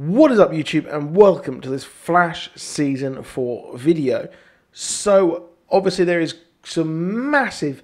What is up, YouTube, and welcome to this Flash Season 4 video. So, obviously there is some massive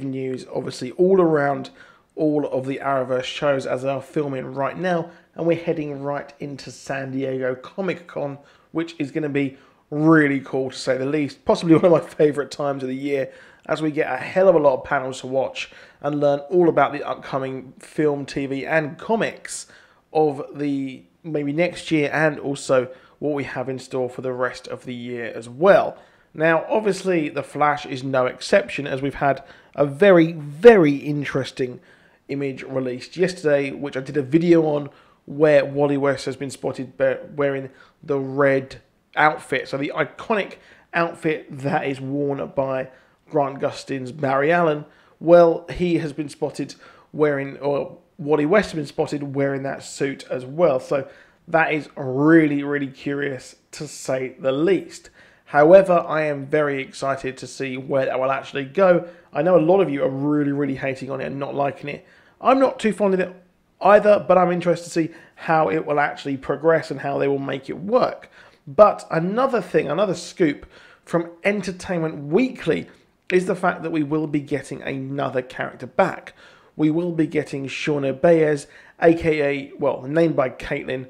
news, obviously, all around all of the Arrowverse shows as they are filming right now, and we're heading right into San Diego Comic-Con, which is going to be really cool, to say the least. Possibly one of my favourite times of the year, as we get a hell of a lot of panels to watch and learn all about the upcoming film, TV, and comics of the maybe next year, and also what we have in store for the rest of the year as well. Now, obviously, The Flash is no exception, as we've had a very interesting image released yesterday, which I did a video on, where Wally West has been spotted wearing the red outfit. So the iconic outfit that is worn by Grant Gustin's Barry Allen. Well, he has been spotted wearing, or Wally West has been spotted wearing that suit as well. So that is really curious, to say the least. However, I am very excited to see where that will actually go. I know a lot of you are really hating on it and not liking it. I'm not too fond of it either, but I'm interested to see how it will actually progress and how they will make it work. But another thing, another scoop from Entertainment Weekly is the fact that we will be getting another character back. We will be getting Shauna Baez, aka, well, named by Caitlin.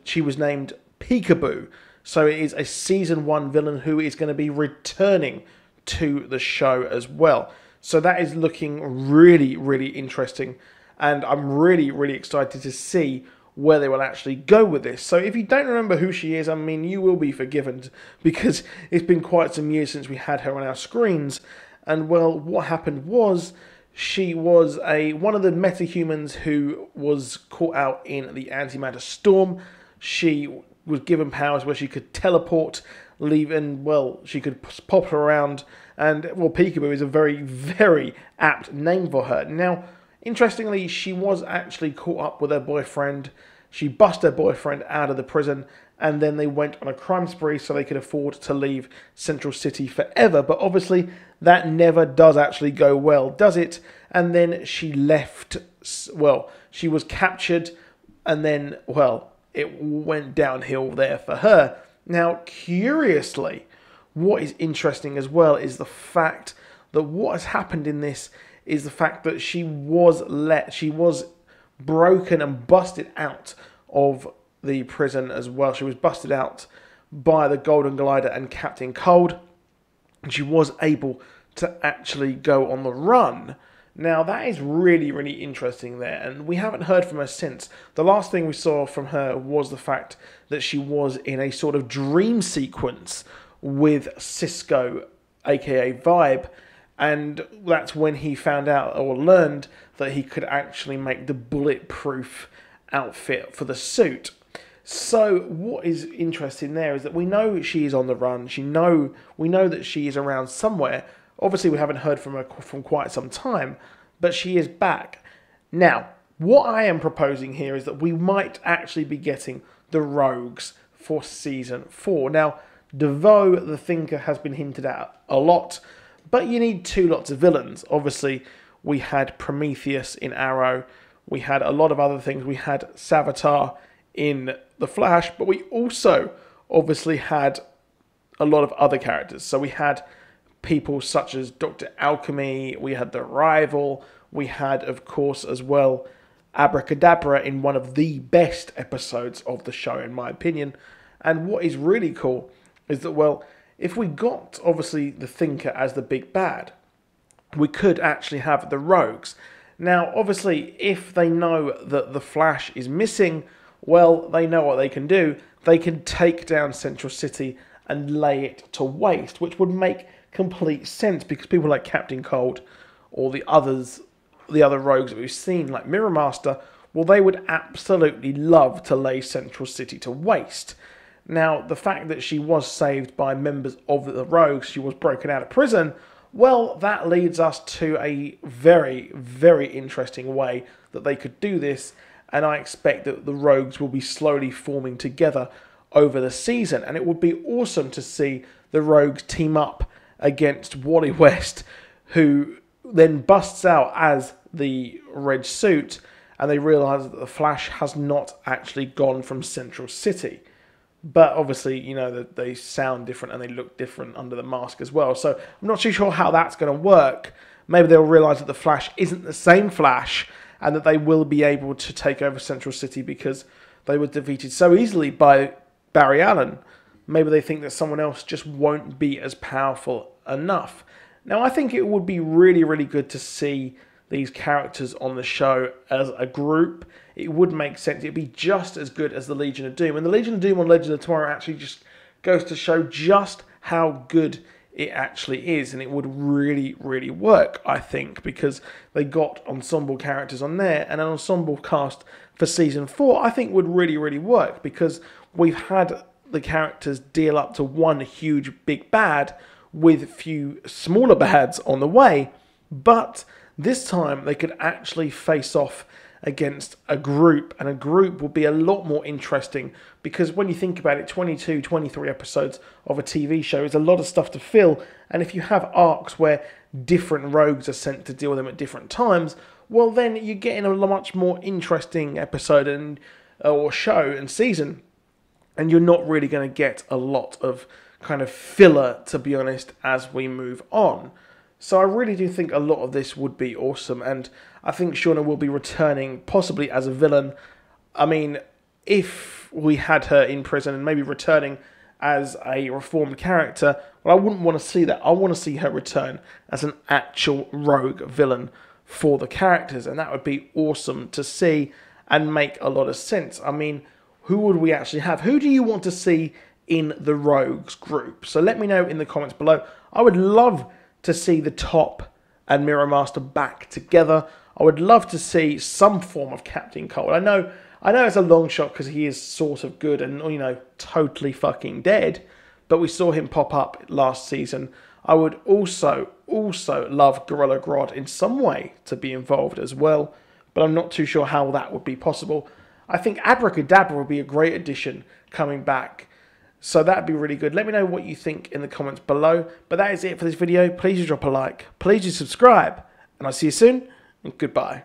She was named Peekaboo. So it is a Season 1 villain who is going to be returning to the show as well. So that is looking really interesting. And I'm really excited to see where they will actually go with this. So if you don't remember who she is, I mean, you will be forgiven, because it's been quite some years since we had her on our screens. And, well, what happened was, she was one of the metahumans who was caught out in the antimatter storm. She was given powers where she could teleport, leave, and, well, she could pop around. And, well, Peekaboo is a very apt name for her. Now, interestingly, she was actually caught up with her boyfriend. She bust her boyfriend out of the prison, and then they went on a crime spree so they could afford to leave Central City forever. But obviously, that never does actually go well, does it? And then she left, well, she was captured, and then, well, it went downhill there for her. Now, curiously, what is interesting as well is the fact that what has happened in this is the fact that she was broken and busted out of the prison as well. She was busted out by the Golden Glider and Captain Cold, and she was able to actually go on the run. Now, that is really interesting there, and we haven't heard from her since. The last thing we saw from her was the fact that she was in a sort of dream sequence with Cisco, aka Vibe, and that's when he found out, or learned, that he could actually make the bulletproof outfit for the suit. So what is interesting there is that we know she is on the run. We know that she is around somewhere. Obviously, we haven't heard from her from quite some time, but she is back. Now, what I am proposing here is that we might actually be getting the Rogues for Season 4. Now, DeVoe, the Thinker, has been hinted at a lot, but you need two lots of villains. Obviously, we had Prometheus in Arrow. We had a lot of other things. We had Savitar in The Flash, but we also obviously had a lot of other characters. So we had people such as Dr. Alchemy, we had The Rival, we had, of course, as well, Abracadabra in one of the best episodes of the show, in my opinion. And what is really cool is that, well, if we got, obviously, the Thinker as the big bad, we could actually have the Rogues. Now, obviously, if they know that the Flash is missing, well, they know what they can do. They can take down Central City and lay it to waste, which would make complete sense, because people like Captain Cold or the other rogues that we've seen, like Mirror Master, well, they would absolutely love to lay Central City to waste. Now, the fact that she was saved by members of the Rogues, she was broken out of prison, well, that leads us to a very interesting way that they could do this, and I expect that the Rogues will be slowly forming together over the season, and it would be awesome to see the Rogues team up against Wally West, who then busts out as the red suit, and they realise that the Flash has not actually gone from Central City. But obviously, you know, they sound different and they look different under the mask as well. So I'm not too sure how that's going to work. Maybe they'll realise that the Flash isn't the same Flash and that they will be able to take over Central City because they were defeated so easily by Barry Allen. Maybe they think that someone else just won't be as powerful enough. Now, I think it would be really, really good to see these characters on the show as a group. It would make sense. It'd be just as good as the Legion of Doom. And the Legion of Doom on Legends of Tomorrow actually just goes to show just how good it actually is. And it would really, really work, I think, because they got ensemble characters on there. And an ensemble cast for Season 4, I think would really, really work, because we've had the characters deal up to one huge big bad with a few smaller bads on the way. But this time they could actually face off against a group, and a group would be a lot more interesting, because when you think about it, 22, 23 episodes of a TV show is a lot of stuff to fill, and if you have arcs where different rogues are sent to deal with them at different times, well then you're getting a much more interesting episode and or show and season, and you're not really going to get a lot of kind of filler, to be honest, as we move on. So I really do think a lot of this would be awesome, and I think Shauna will be returning possibly as a villain. I mean, if we had her in prison and maybe returning as a reformed character, well, I wouldn't want to see that. I want to see her return as an actual rogue villain for the characters, and that would be awesome to see and make a lot of sense. I mean, who would we actually have? Who do you want to see in the Rogues group? So let me know in the comments below. I would love to see the Top and Mirror Master back together. I would love to see some form of Captain Cold. I know it's a long shot because he is sort of good and, you know, totally fucking dead, but we saw him pop up last season. I would also love Gorilla Grodd in some way to be involved as well, but I'm not too sure how that would be possible. I think Abracadabra would be a great addition coming back. So that'd be really good. Let me know what you think in the comments below. But that is it for this video. Please do drop a like. Please do subscribe. And I'll see you soon. And goodbye.